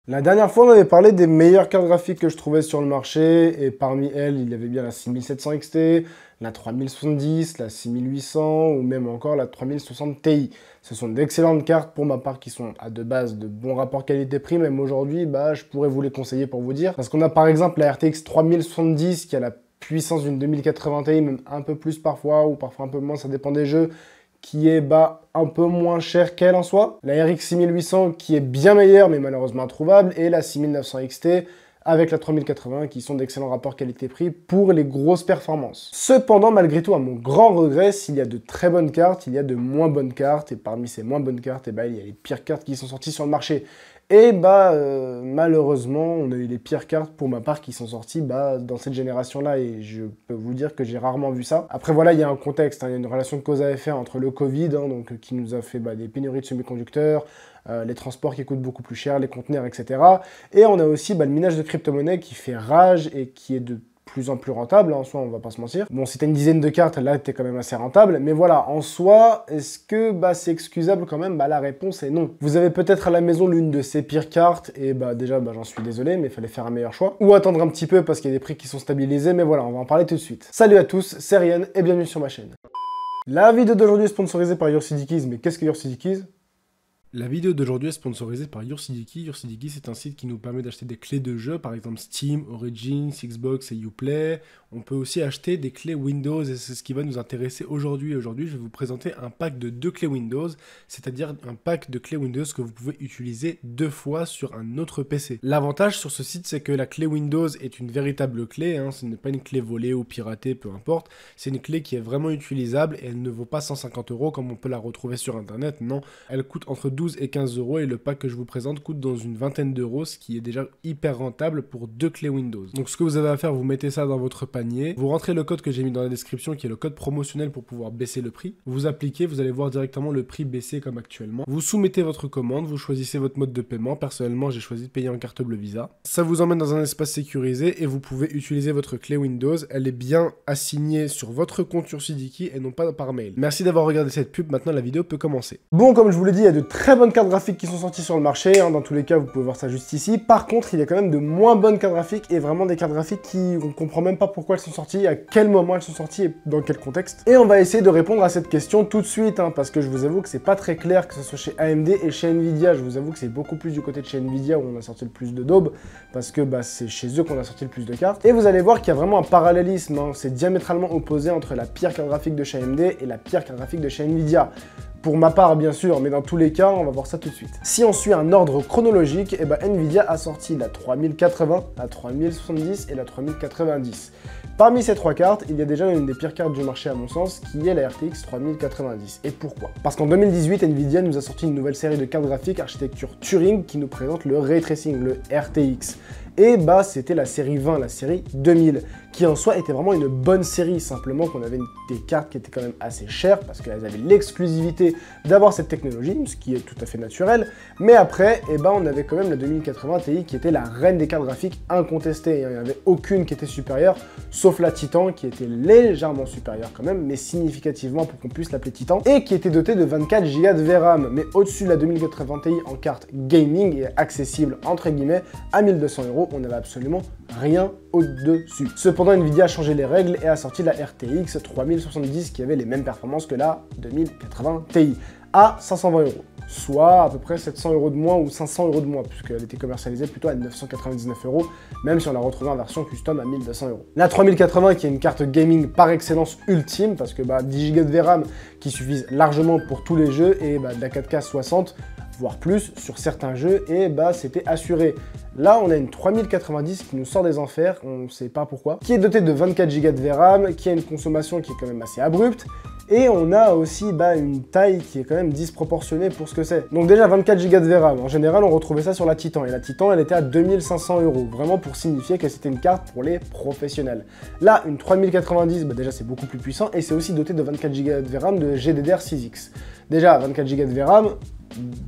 La dernière fois, on avait parlé des meilleures cartes graphiques que je trouvais sur le marché, et parmi elles, il y avait bien la 6700 XT, la 3070, la 6800, ou même encore la 3060 Ti. Ce sont d'excellentes cartes pour ma part qui sont à de base de bons rapports qualité-prix, même aujourd'hui, je pourrais vous les conseiller pour vous dire. Parce qu'on a par exemple la RTX 3070 qui a la puissance d'une 2080 Ti, même un peu plus parfois, ou parfois un peu moins, ça dépend des jeux, qui est un peu moins cher qu'elle en soi. La RX 6800 qui est bien meilleure mais malheureusement introuvable. Et la 6900 XT avec la 3080 qui sont d'excellents rapports qualité-prix pour les grosses performances. Cependant, malgré tout, à mon grand regret, s'il y a de très bonnes cartes, il y a de moins bonnes cartes. Et parmi ces moins bonnes cartes, il y a les pires cartes qui sont sorties sur le marché. Et malheureusement, on a eu les pires cartes pour ma part qui sont sorties dans cette génération-là, et je peux vous dire que j'ai rarement vu ça. Après voilà, il y a un contexte, il y a une relation de cause à effet entre le Covid, qui nous a fait des pénuries de semi-conducteurs, les transports qui coûtent beaucoup plus cher, les conteneurs, etc. Et on a aussi le minage de crypto-monnaies qui fait rage et qui est de plus en plus rentable, en soi, on va pas se mentir. Bon, si t'as une dizaine de cartes, là, t'es quand même assez rentable, mais voilà, en soi, est-ce que c'est excusable quand même? La réponse est non. Vous avez peut-être à la maison l'une de ces pires cartes, et déjà, j'en suis désolé, mais il fallait faire un meilleur choix. Ou attendre un petit peu, parce qu'il y a des prix qui sont stabilisés, mais voilà, on va en parler tout de suite. Salut à tous, c'est Ryan, et bienvenue sur ma chaîne. La vidéo d'aujourd'hui est sponsorisée par YourCDKeys, mais qu'est-ce que YourCDKeys? La vidéo d'aujourd'hui est sponsorisée par YourCDKey. YourCDKey, c'est un site qui nous permet d'acheter des clés de jeu, par exemple Steam, Origin, Xbox et Uplay. On peut aussi acheter des clés Windows et c'est ce qui va nous intéresser aujourd'hui. Aujourd'hui, je vais vous présenter un pack de 2 clés Windows, c'est-à-dire un pack de clés Windows que vous pouvez utiliser 2 fois sur un autre PC. L'avantage sur ce site, c'est que la clé Windows est une véritable clé, ce n'est pas une clé volée ou piratée, peu importe. C'est une clé qui est vraiment utilisable et elle ne vaut pas 150 € comme on peut la retrouver sur internet. Non, elle coûte entre 12 et 15 € et le pack que je vous présente coûte dans une vingtaine d'euros, ce qui est déjà hyper rentable pour 2 clés Windows. Donc ce que vous avez à faire, vous mettez ça dans votre panier, vous rentrez le code que j'ai mis dans la description qui est le code promotionnel pour pouvoir baisser le prix, vous appliquez, vous allez voir directement le prix baisser comme actuellement, vous soumettez votre commande, vous choisissez votre mode de paiement, personnellement j'ai choisi de payer en carte bleue Visa, ça vous emmène dans un espace sécurisé et vous pouvez utiliser votre clé Windows, elle est bien assignée sur votre compte YourCDKey et non pas par mail. Merci d'avoir regardé cette pub, maintenant la vidéo peut commencer. Bon, comme je vous l'ai dit, il y a de très bonnes cartes graphiques qui sont sorties sur le marché, dans tous les cas vous pouvez voir ça juste ici. Par contre il y a quand même de moins bonnes cartes graphiques et vraiment des cartes graphiques qui on comprend même pas pourquoi elles sont sorties, à quel moment elles sont sorties et dans quel contexte. Et on va essayer de répondre à cette question tout de suite, parce que je vous avoue que c'est pas très clair que ce soit chez AMD et chez Nvidia. Je vous avoue que c'est beaucoup plus du côté de chez Nvidia où on a sorti le plus de daubes, parce que c'est chez eux qu'on a sorti le plus de cartes. Et vous allez voir qu'il y a vraiment un parallélisme, c'est diamétralement opposé entre la pire carte graphique de chez AMD et la pire carte graphique de chez Nvidia. Pour ma part bien sûr, mais dans tous les cas, on va voir ça tout de suite. Si on suit un ordre chronologique, Nvidia a sorti la 3080, la 3070 et la 3090. Parmi ces 3 cartes, il y a déjà une des pires cartes du marché à mon sens, qui est la RTX 3090. Et pourquoi? Parce qu'en 2018, Nvidia nous a sorti une nouvelle série de cartes graphiques architecture Turing qui nous présente le Ray Tracing, le RTX. Et c'était la série 20, la série 2000, qui en soi était vraiment une bonne série, simplement qu'on avait des cartes qui étaient quand même assez chères, parce qu'elles avaient l'exclusivité d'avoir cette technologie, ce qui est tout à fait naturel, mais après, on avait quand même la 2080 Ti qui était la reine des cartes graphiques incontestée, il n'y en avait aucune qui était supérieure, sauf la Titan, qui était légèrement supérieure quand même, mais significativement pour qu'on puisse l'appeler Titan, et qui était dotée de 24 Go de VRAM, mais au-dessus de la 2080 Ti en carte gaming, et accessible entre guillemets à 1200 €, on n'avait absolument rien au-dessus. Cependant, Nvidia a changé les règles et a sorti la RTX 3070 qui avait les mêmes performances que la 2080 Ti à 520 €, soit à peu près 700 € de moins ou 500 € de moins, puisqu'elle était commercialisée plutôt à 999 €, même si on l'a retrouvée en version custom à 1200 €. La 3080 qui est une carte gaming par excellence ultime, parce que 10 Go de VRAM qui suffisent largement pour tous les jeux, et de la 4K 60, voire plus sur certains jeux, et c'était assuré. Là, on a une 3090 qui nous sort des enfers, on ne sait pas pourquoi, qui est dotée de 24 Go de VRAM, qui a une consommation qui est quand même assez abrupte, et on a aussi une taille qui est quand même disproportionnée pour ce que c'est. Donc déjà 24 Go de VRAM, en général on retrouvait ça sur la Titan, et la Titan elle était à 2500 €, vraiment pour signifier que c'était une carte pour les professionnels. Là, une 3090, déjà c'est beaucoup plus puissant, et c'est aussi doté de 24 Go de VRAM de GDDR6X. Déjà 24 Go de VRAM,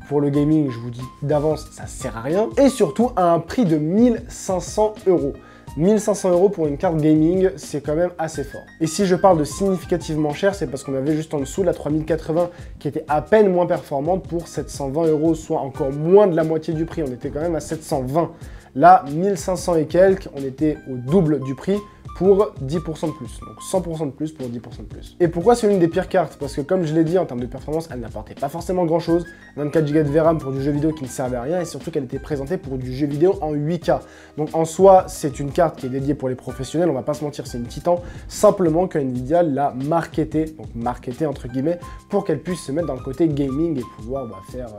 pour le gaming, je vous dis d'avance, ça sert à rien, et surtout à un prix de 1500 €. 1500 € pour une carte gaming, c'est quand même assez fort. Et si je parle de significativement cher, c'est parce qu'on avait juste en dessous la 3080 qui était à peine moins performante pour 720 €, soit encore moins de la moitié du prix. On était quand même à 720. Là, 1500 et quelques, on était au double du prix pour 10% de plus. Donc 100% de plus pour 10% de plus. Et pourquoi c'est l'une des pires cartes? Parce que comme je l'ai dit, en termes de performance, elle n'apportait pas forcément grand chose. 24 Go de VRAM pour du jeu vidéo qui ne servait à rien et surtout qu'elle était présentée pour du jeu vidéo en 8K. Donc en soi, c'est une carte qui est dédiée pour les professionnels, on va pas se mentir, c'est une titan. Simplement que Nvidia l'a marketée, donc marketée entre guillemets, pour qu'elle puisse se mettre dans le côté gaming et pouvoir faire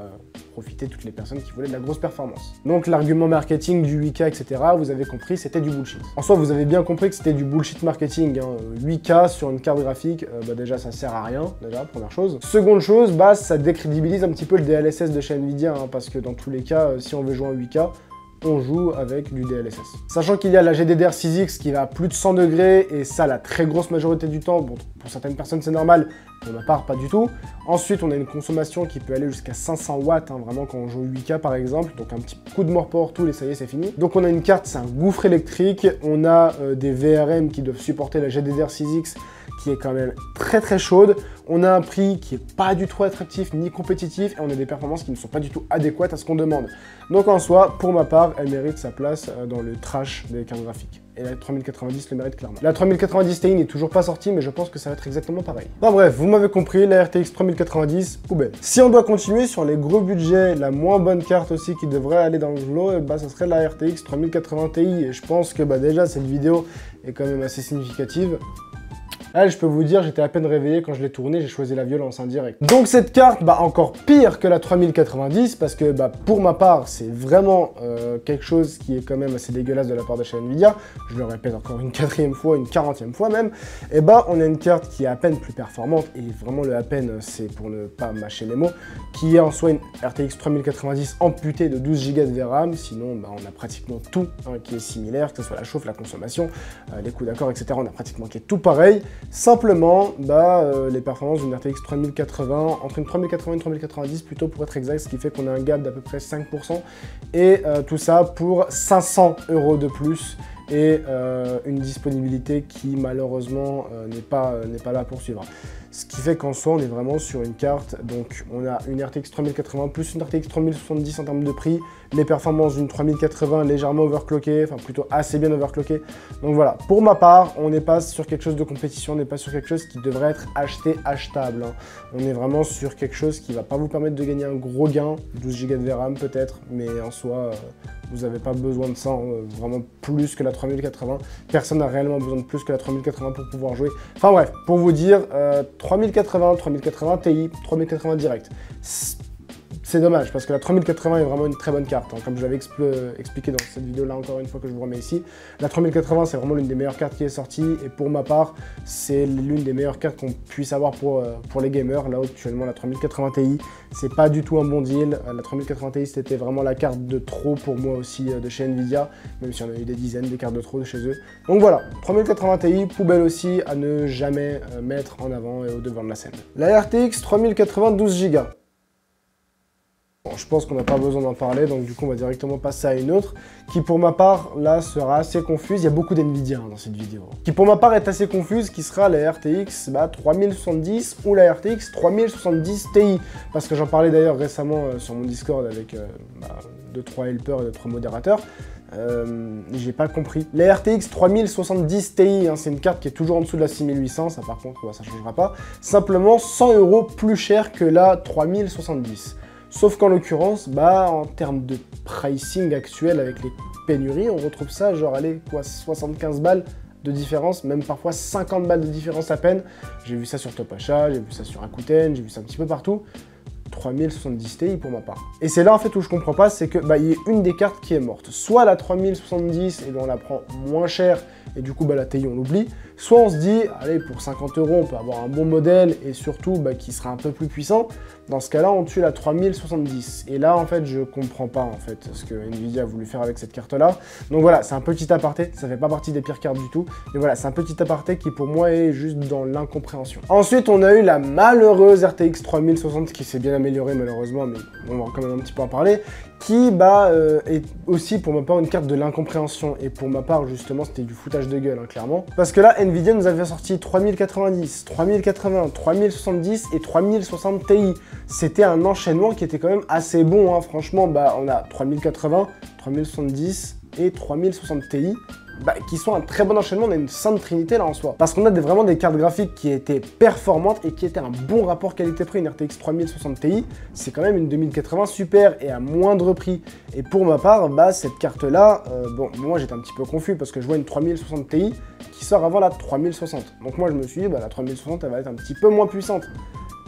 profiter toutes les personnes qui voulaient de la grosse performance. Donc l'argument marketing du 8K, etc., vous avez compris, c'était du bullshit. En soi, vous avez bien compris que c'était du bullshit marketing. 8K sur une carte graphique, déjà ça sert à rien, déjà, première chose. Seconde chose, ça décrédibilise un petit peu le DLSS de chez Nvidia, parce que dans tous les cas, si on veut jouer en 8K, on joue avec du DLSS. Sachant qu'il y a la GDDR6X qui va à plus de 100 degrés, et ça la très grosse majorité du temps, bon, pour certaines personnes c'est normal, pour ma part pas du tout. Ensuite on a une consommation qui peut aller jusqu'à 500 watts, vraiment quand on joue 8K par exemple, donc un petit coup de mort pour tout et ça y est c'est fini. Donc on a une carte, c'est un gouffre électrique, on a des VRM qui doivent supporter la GDDR6X qui est quand même très très chaude, on a un prix qui est pas du tout attractif ni compétitif, et on a des performances qui ne sont pas du tout adéquates à ce qu'on demande. Donc en soi, pour ma part, elle mérite sa place dans le trash des cartes graphiques. Et la 3090 le mérite clairement. La 3090 Ti n'est toujours pas sortie, mais je pense que ça va être exactement pareil. Enfin bref, vous m'avez compris, la RTX 3090, poubelle. Si on doit continuer sur les gros budgets, la moins bonne carte aussi qui devrait aller dans le lot, ça serait la RTX 3080 Ti. Et je pense que déjà cette vidéo est quand même assez significative. Là, je peux vous dire, j'étais à peine réveillé quand je l'ai tourné, j'ai choisi la violence indirect. Donc cette carte, encore pire que la 3090, parce que pour ma part, c'est vraiment quelque chose qui est quand même assez dégueulasse de la part de chez Nvidia. Je le répète encore une 4e fois, une 40e fois même. Et on a une carte qui est à peine plus performante, et vraiment le à peine, c'est pour ne pas mâcher les mots, qui est en soi une RTX 3090 amputée de 12 Go de VRAM. Sinon, on a pratiquement tout qui est similaire, que ce soit la chauffe, la consommation, les coups d'accord, etc. On a pratiquement qui est tout pareil. Simplement, les performances d'une RTX 3080, entre une 3080 et une 3090 plutôt pour être exact, ce qui fait qu'on a un gap d'à peu près 5%, et tout ça pour 500 € de plus, et une disponibilité qui malheureusement n'est pas là pour suivre. Ce qui fait qu'en soi, on est vraiment sur une carte, donc on a une RTX 3080 plus une RTX 3070 en termes de prix, les performances d'une 3080 légèrement overclockées, enfin plutôt assez bien overclockées. Donc voilà, pour ma part, on n'est pas sur quelque chose de compétition, on n'est pas sur quelque chose qui devrait être achetable. On est vraiment sur quelque chose qui va pas vous permettre de gagner un gros gain, 12 Go de VRAM peut-être, mais en soi, vous n'avez pas besoin de ça, vraiment plus que la 3080. Personne n'a réellement besoin de plus que la 3080 pour pouvoir jouer. Enfin bref, pour vous dire, 3080 Ti, 3080 direct. C'est dommage parce que la 3080 est vraiment une très bonne carte, comme je l'avais expliqué dans cette vidéo là encore une fois que je vous remets ici. La 3080 c'est vraiment l'une des meilleures cartes qui est sortie, et pour ma part c'est l'une des meilleures cartes qu'on puisse avoir pour les gamers. Là actuellement la 3080 Ti c'est pas du tout un bon deal. La 3080 Ti c'était vraiment la carte de trop pour moi aussi de chez Nvidia, même si on a eu des dizaines des cartes de trop de chez eux. Donc voilà, 3080 Ti, poubelle aussi à ne jamais mettre en avant et au devant de la scène. La RTX 3080 12 Go. Bon, je pense qu'on n'a pas besoin d'en parler, donc du coup on va directement passer à une autre, qui pour ma part, là, sera assez confuse. Il y a beaucoup d'NVIDIA dans cette vidéo. Qui pour ma part est assez confuse, qui sera la RTX 3070 ou la RTX 3070 Ti. Parce que j'en parlais d'ailleurs récemment sur mon Discord avec 2-3 helpers et 2-3 modérateurs. J'ai pas compris. La RTX 3070 Ti, c'est une carte qui est toujours en dessous de la 6800, ça par contre, ça changera pas. Simplement 100 € plus cher que la 3070. Sauf qu'en l'occurrence, en termes de pricing actuel avec les pénuries, on retrouve ça genre, allez, 75 balles de différence, même parfois 50 balles de différence à peine. J'ai vu ça sur Top Achat, j'ai vu ça sur Rakuten, j'ai vu ça un petit peu partout. 3070 Ti pour ma part. Et c'est là en fait où je comprends pas, c'est que il y a une des cartes qui est morte. Soit la 3070 et on la prend moins cher et du coup la Ti on l'oublie, Soit on se dit, allez, pour 50 € on peut avoir un bon modèle et surtout qui sera un peu plus puissant. Dans ce cas-là, on tue la 3070. Et là, en fait, je comprends pas en fait ce que Nvidia a voulu faire avec cette carte-là. Donc voilà, c'est un petit aparté, ça fait pas partie des pires cartes du tout. Mais voilà, c'est un petit aparté qui pour moi est juste dans l'incompréhension. Ensuite, on a eu la malheureuse RTX 3060 qui s'est bien améliorée malheureusement, mais on va quand même un petit peu en parler, qui est aussi pour ma part une carte de l'incompréhension. Et pour ma part, justement, c'était du foutage de gueule, hein, clairement. Parce que là, Nvidia nous avait sorti 3090, 3080, 3070 et 3060 Ti. C'était un enchaînement qui était quand même assez bon, hein. Franchement, on a 3080, 3070 et 3060 Ti. Qui sont un très bon enchaînement, on a une sainte trinité là en soi. Parce qu'on a vraiment des cartes graphiques qui étaient performantes et qui étaient un bon rapport qualité-prix. Une RTX 3060 Ti, c'est quand même une 2080 super et à moindre prix. Et pour ma part, cette carte-là, moi j'étais un petit peu confus parce que je vois une 3060 Ti qui sort avant la 3060. Donc moi je me suis dit, la 3060 elle va être un petit peu moins puissante.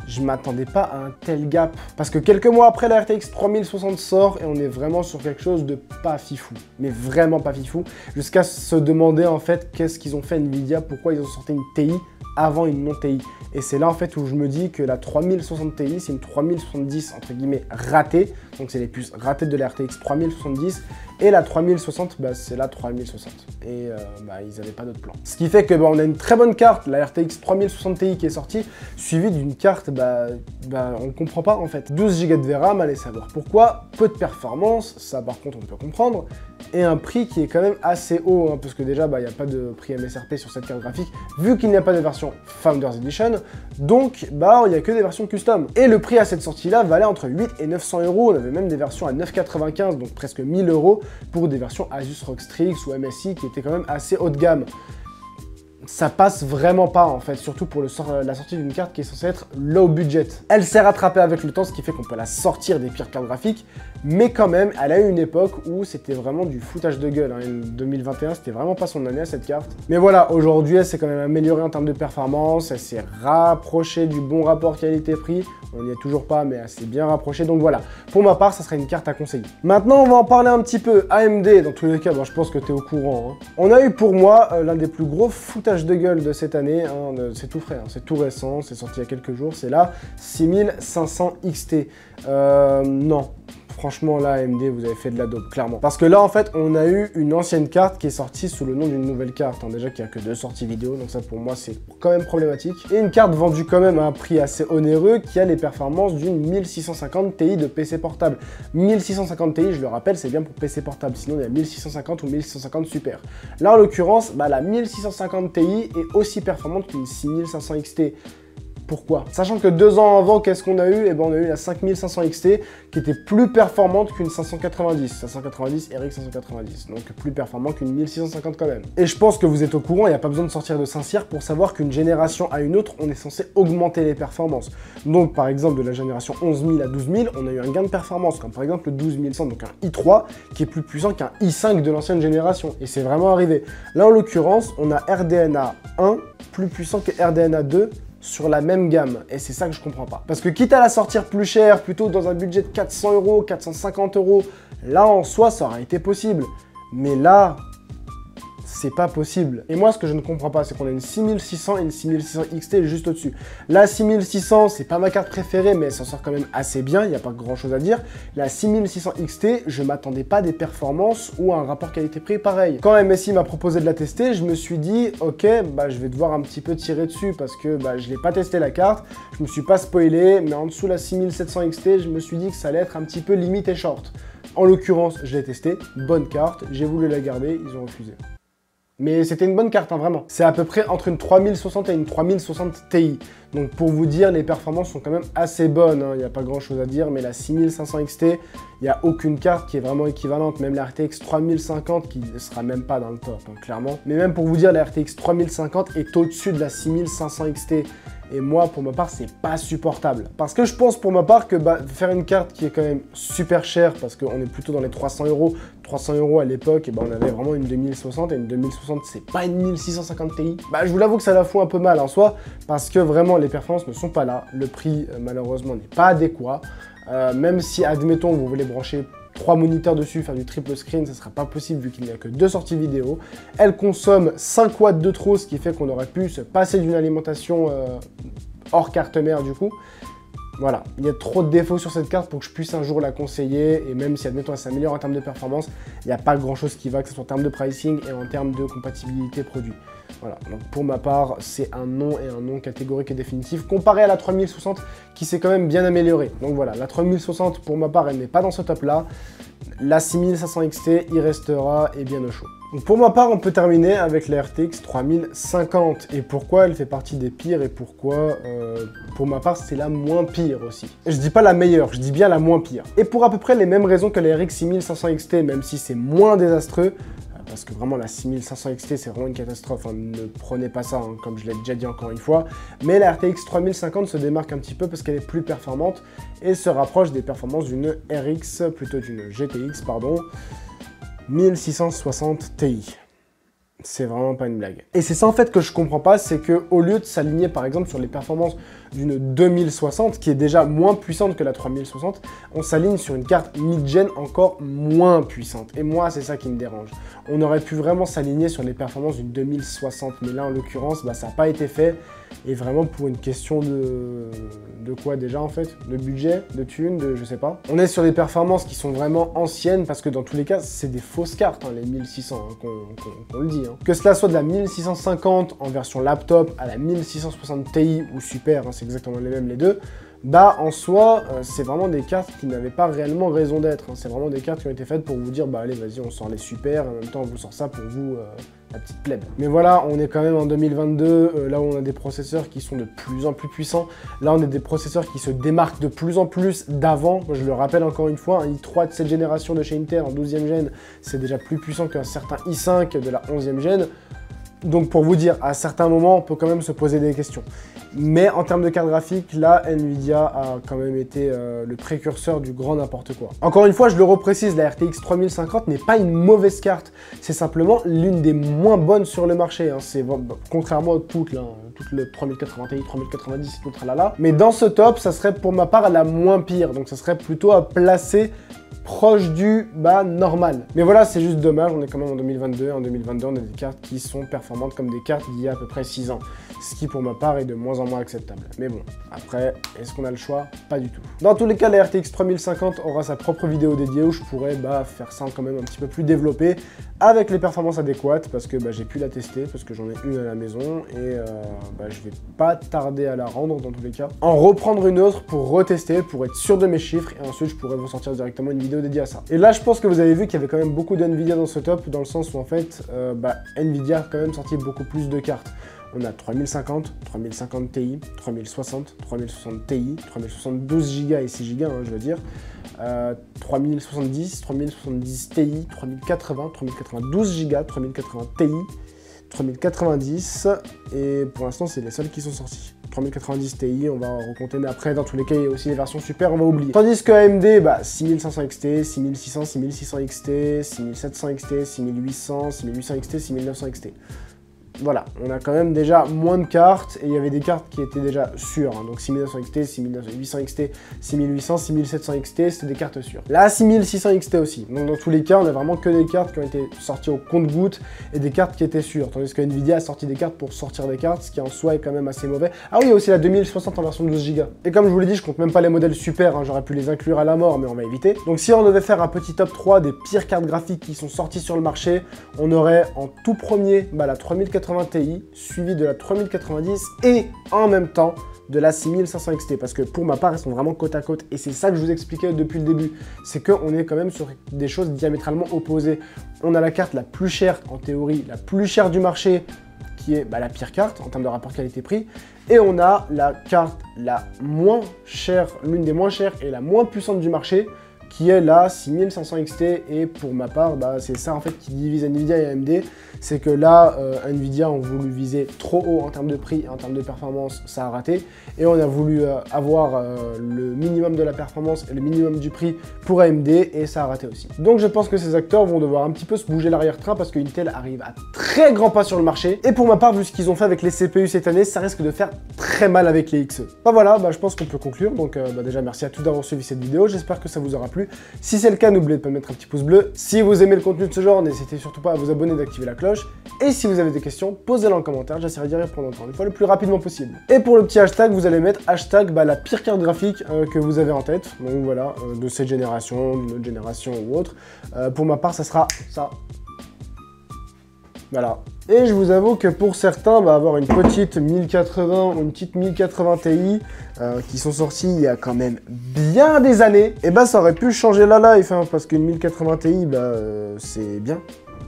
Je m'attendais pas à un tel gap. Parce que quelques mois après, la RTX 3060 sort et on est vraiment sur quelque chose de pas fifou. Mais vraiment pas fifou. Jusqu'à se demander en fait qu'est-ce qu'ils ont fait Nvidia, pourquoi ils ont sorti une TI avant une non TI. Et c'est là en fait où je me dis que la 3060 Ti, c'est une 3070 entre guillemets ratée. Donc c'est les puces ratées de la RTX 3070. Et la 3060, c'est la 3060. Et ils n'avaient pas d'autre plan. Ce qui fait que on a une très bonne carte, la RTX 3060 Ti qui est sortie, suivie d'une carte, on ne comprend pas en fait. 12 Go de VRAM, allez savoir pourquoi. Peu de performance, ça par contre on peut comprendre. Et un prix qui est quand même assez haut, hein, parce que déjà, il n'y a pas de prix MSRP sur cette carte graphique, vu qu'il n'y a pas de version Founders Edition, donc, il n'y a que des versions custom. Et le prix à cette sortie-là valait entre 8 et 900 €, on avait même des versions à 9,95, donc presque 1000 € pour des versions Asus ROG Strix ou MSI qui étaient quand même assez haut de gamme. Ça passe vraiment pas en fait, surtout pour la sortie d'une carte qui est censée être low budget. Elle s'est rattrapée avec le temps, ce qui fait qu'on peut la sortir des pires cartes graphiques, mais quand même, elle a eu une époque où c'était vraiment du foutage de gueule. 2021, c'était vraiment pas son année à cette carte. Mais voilà, aujourd'hui, elle s'est quand même améliorée en termes de performance, elle s'est rapprochée du bon rapport qualité-prix. On n'y est toujours pas, mais elle s'est bien rapprochée. Donc voilà, pour ma part, ça serait une carte à conseiller. Maintenant, on va en parler un petit peu. AMD, dans tous les cas, je pense que tu es au courant, hein. On a eu pour moi l'un des plus gros foutages de gueule de cette année. Hein, c'est tout frais, hein, c'est tout récent, c'est sorti il y a quelques jours. C'est la 6500 XT. Non. Franchement, là, AMD, vous avez fait de la dope, clairement. Parce que là, en fait, on a eu une ancienne carte qui est sortie sous le nom d'une nouvelle carte. Hein. Déjà qu'il n'y a que 2 sorties vidéo, donc ça, pour moi, c'est quand même problématique. Et une carte vendue quand même à un prix assez onéreux qui a les performances d'une 1650 Ti de PC portable. 1650 Ti, je le rappelle, c'est bien pour PC portable. Sinon, il y a 1650 ou 1650 Super. Là, en l'occurrence, la 1650 Ti est aussi performante qu'une 6500 XT. Pourquoi? Sachant que 2 ans avant, qu'est-ce qu'on a eu? On a eu la 5500 XT qui était plus performante qu'une 590. 590 RX 590, donc plus performant qu'une 1650 quand même. Et je pense que vous êtes au courant, il n'y a pas besoin de sortir de Saint-Cyr pour savoir qu'une génération à une autre, on est censé augmenter les performances. Donc par exemple, de la génération 11000 à 12000, on a eu un gain de performance, comme par exemple le 12100, donc un i3 qui est plus puissant qu'un i5 de l'ancienne génération. Et c'est vraiment arrivé. Là en l'occurrence, on a RDNA 1 plus puissant que RDNA 2 sur la même gamme, et c'est ça que je comprends pas. Parce que quitte à la sortir plus cher, plutôt dans un budget de 400 €, 450 €, là en soi ça aurait été possible. Mais là, c'est pas possible. Et moi, ce que je ne comprends pas, c'est qu'on a une 6600 et une 6600 XT juste au-dessus. La 6600, c'est pas ma carte préférée, mais elle s'en sort quand même assez bien, il n'y a pas grand-chose à dire. La 6600 XT, je m'attendais pas à des performances ou à un rapport qualité-prix pareil. Quand MSI m'a proposé de la tester, je me suis dit, ok, je vais devoir un petit peu tirer dessus parce que je l'ai pas testé la carte, je me suis pas spoilé, mais en dessous la 6700 XT, je me suis dit que ça allait être un petit peu limite et short. En l'occurrence, je l'ai testé, bonne carte, j'ai voulu la garder, ils ont refusé. Mais c'était une bonne carte, hein, vraiment. C'est à peu près entre une 3060 et une 3060 Ti. Donc pour vous dire, les performances sont quand même assez bonnes. Il n'y a pas grand chose à dire, mais la 6500 XT, il n'y a aucune carte qui est vraiment équivalente. Même la RTX 3050 qui ne sera même pas dans le top, hein, clairement. Mais même pour vous dire, la RTX 3050 est au-dessus de la 6500 XT. Et moi, pour ma part, c'est pas supportable. Parce que je pense pour ma part que faire une carte qui est quand même super chère, parce qu'on est plutôt dans les 300 €. 300 € à l'époque, on avait vraiment une 2060, et une 2060, c'est pas une 1650 Ti. Je vous l'avoue que ça la fout un peu mal en soi, parce que vraiment, les performances ne sont pas là. Le prix, malheureusement, n'est pas adéquat. Même si, admettons, vous voulez brancher 3 moniteurs dessus, faire du triple screen, ça sera pas possible vu qu'il n'y a que 2 sorties vidéo. Elle consomme 5 watts de trop, ce qui fait qu'on aurait pu se passer d'une alimentation hors carte mère du coup. Voilà, il y a trop de défauts sur cette carte pour que je puisse un jour la conseiller, et même si admettons elle s'améliore en termes de performance, il n'y a pas grand chose qui va, que ce soit en termes de pricing et en termes de compatibilité produit. Voilà, donc pour ma part, c'est un non et un non catégorique et définitif, comparé à la 3060 qui s'est quand même bien améliorée. Donc voilà, la 3060 pour ma part, elle n'est pas dans ce top là. La 6500 XT y restera et bien au chaud. Donc pour ma part, on peut terminer avec la RTX 3050. Et pourquoi elle fait partie des pires et pourquoi, pour ma part, c'est la moins pire aussi. Je dis pas la meilleure, je dis bien la moins pire. Et pour à peu près les mêmes raisons que la RX 6500 XT, même si c'est moins désastreux, parce que vraiment la 6500 XT c'est vraiment une catastrophe, hein. Ne prenez pas ça, hein, comme je l'ai déjà dit encore une fois. Mais la RTX 3050 se démarque un petit peu parce qu'elle est plus performante et se rapproche des performances d'une RX, plutôt d'une GTX, pardon, 1660 Ti. C'est vraiment pas une blague. Et c'est ça en fait que je comprends pas, c'est que au lieu de s'aligner par exemple sur les performances d'une 2060, qui est déjà moins puissante que la 3060, on s'aligne sur une carte mid-gen encore moins puissante. Et moi, c'est ça qui me dérange. On aurait pu vraiment s'aligner sur les performances d'une 2060, mais là en l'occurrence, bah, ça n'a pas été fait. Et vraiment pour une question de quoi déjà en fait? De budget, de thunes, de je sais pas. On est sur des performances qui sont vraiment anciennes parce que dans tous les cas, c'est des fausses cartes, hein, les 1600, hein, qu'on le dit. Hein. Que cela soit de la 1650 en version laptop à la 1660 Ti ou Super, hein, c'est exactement les mêmes les deux. Bah en soi, c'est vraiment des cartes qui n'avaient pas réellement raison d'être. Hein. C'est vraiment des cartes qui ont été faites pour vous dire, bah allez vas-y on sort les super, et en même temps on vous sort ça pour vous, la petite plèbe. Mais voilà, on est quand même en 2022, là où on a des processeurs qui sont de plus en plus puissants. Là on a des processeurs qui se démarquent de plus en plus d'avant. Je le rappelle encore une fois, un i3 de cette génération de chez Intel en 12e gène, c'est déjà plus puissant qu'un certain i5 de la 11e gène. Donc pour vous dire, à certains moments, on peut quand même se poser des questions. Mais en termes de carte graphique, là, Nvidia a quand même été le précurseur du grand n'importe quoi. Encore une fois, je le reprécise, la RTX 3050 n'est pas une mauvaise carte. C'est simplement l'une des moins bonnes sur le marché. Hein. C'est contrairement à toutes, là, toutes les 3080 Ti, 3090, tout tralala. Mais dans ce top, ça serait pour ma part la moins pire. Donc ça serait plutôt à placer proche du normal. Mais voilà, c'est juste dommage, on est quand même en 2022. En 2022, on a des cartes qui sont performantes comme des cartes d'il y a à peu près 6 ans. Ce qui, pour ma part, est de moins en moins acceptable. Mais bon, après, est-ce qu'on a le choix? Pas du tout. Dans tous les cas, la RTX 3050 aura sa propre vidéo dédiée où je pourrais faire ça quand même un petit peu plus développé, avec les performances adéquates, parce que j'ai pu la tester, parce que j'en ai une à la maison, et je vais pas tarder à la rendre, dans tous les cas. En reprendre une autre pour retester, pour être sûr de mes chiffres, et ensuite, je pourrais vous sortir directement une vidéo dédiée à ça. Et là, je pense que vous avez vu qu'il y avait quand même beaucoup d'NVIDIA dans ce top, dans le sens où, en fait, NVIDIA a quand même sorti beaucoup plus de cartes. On a 3050, 3050 Ti, 3060, 3060 Ti, 3072 Go et 6 Go, hein, je veux dire, 3070, 3070 Ti, 3080, 3092 Go, 3080 Ti, 3090, et pour l'instant, c'est les seuls qui sont sortis. 3090 Ti, on va recompter, mais après, dans tous les cas, il y a aussi les versions super, on va oublier. Tandis que AMD, 6500 XT, 6600, 6600 XT, 6700 XT, 6800, 6800 XT, 6900 XT. Voilà, on a quand même déjà moins de cartes, et il y avait des cartes qui étaient déjà sûres, hein, donc 6900 XT, 6800 XT, 6800, 6700 XT, c'était des cartes sûres. Là, 6600 XT aussi, donc dans tous les cas, on a vraiment que des cartes qui ont été sorties au compte-gouttes, et des cartes qui étaient sûres, tandis que Nvidia a sorti des cartes pour sortir des cartes, ce qui en soi est quand même assez mauvais. Ah oui, il y a aussi la 2060 en version 12 Go. Et comme je vous l'ai dit, je compte même pas les modèles super, hein, j'aurais pu les inclure à la mort, mais on va éviter. Donc si on devait faire un petit top 3 des pires cartes graphiques qui sont sorties sur le marché, on aurait en tout premier la 3080 Ti, suivi de la 3090 et en même temps de la 6500 XT, parce que pour ma part, elles sont vraiment côte à côte, et c'est ça que je vous expliquais depuis le début, c'est qu'on est quand même sur des choses diamétralement opposées. On a la carte la plus chère, en théorie, la plus chère du marché, qui est la pire carte en termes de rapport qualité-prix, et on a la carte la moins chère, l'une des moins chères et la moins puissante du marché, qui est la 6500 XT, et pour ma part, c'est ça en fait qui divise Nvidia et AMD, c'est que là, Nvidia ont voulu viser trop haut en termes de prix et en termes de performance, ça a raté, et on a voulu avoir le minimum de la performance et le minimum du prix pour AMD, et ça a raté aussi. Donc je pense que ces acteurs vont devoir un petit peu se bouger l'arrière-train, parce que Intel arrive à très grands pas sur le marché, et pour ma part, vu ce qu'ils ont fait avec les CPU cette année, ça risque de faire très mal avec les XE. Voilà, je pense qu'on peut conclure, donc déjà merci à tous d'avoir suivi cette vidéo, j'espère que ça vous aura plu. plu. Si c'est le cas, n'oubliez pas de mettre un petit pouce bleu. Si vous aimez le contenu de ce genre, n'hésitez surtout pas à vous abonner et d'activer la cloche. Et si vous avez des questions, posez-les en commentaire, j'essaierai d'y répondre encore une fois le plus rapidement possible. Et pour le petit hashtag, vous allez mettre hashtag la pire carte graphique que vous avez en tête. Donc voilà, de cette génération, d'une autre génération ou autre. Pour ma part, ça sera ça. Voilà. Et je vous avoue que pour certains, avoir une petite 1080 ou une petite 1080 Ti qui sont sortis il y a quand même bien des années, et ça aurait pu changer la life, hein, parce qu'une 1080 Ti, c'est bien.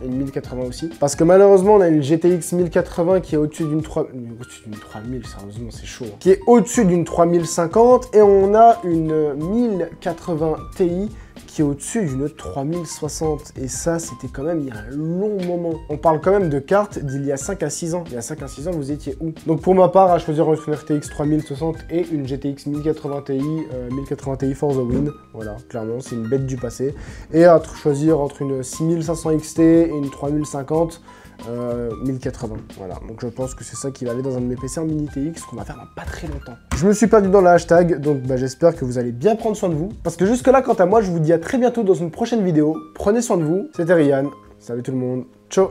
Et une 1080 aussi. Parce que malheureusement, on a une GTX 1080 qui est au-dessus d'une 3000, sérieusement, c'est chaud. Qui est au-dessus d'une 3050, et on a une 1080 Ti qui est au-dessus d'une 3060. Et ça, c'était quand même il y a un long moment. On parle quand même de cartes d'il y a 5 à 6 ans. Il y a 5 à 6 ans, vous étiez où? Donc pour ma part, à choisir entre une RTX 3060 et une GTX 1080 Ti for the win. Voilà, clairement, c'est une bête du passé. Et à choisir entre une 6500 XT et une 3050. 1080, voilà, donc je pense que c'est ça qui va aller dans un de mes PC en mini TX qu'on va faire dans pas très longtemps. Je me suis perdu dans le hashtag, donc j'espère que vous allez bien prendre soin de vous, parce que jusque là, quant à moi, je vous dis à très bientôt dans une prochaine vidéo. Prenez soin de vous, c'était Ryan, salut tout le monde, ciao.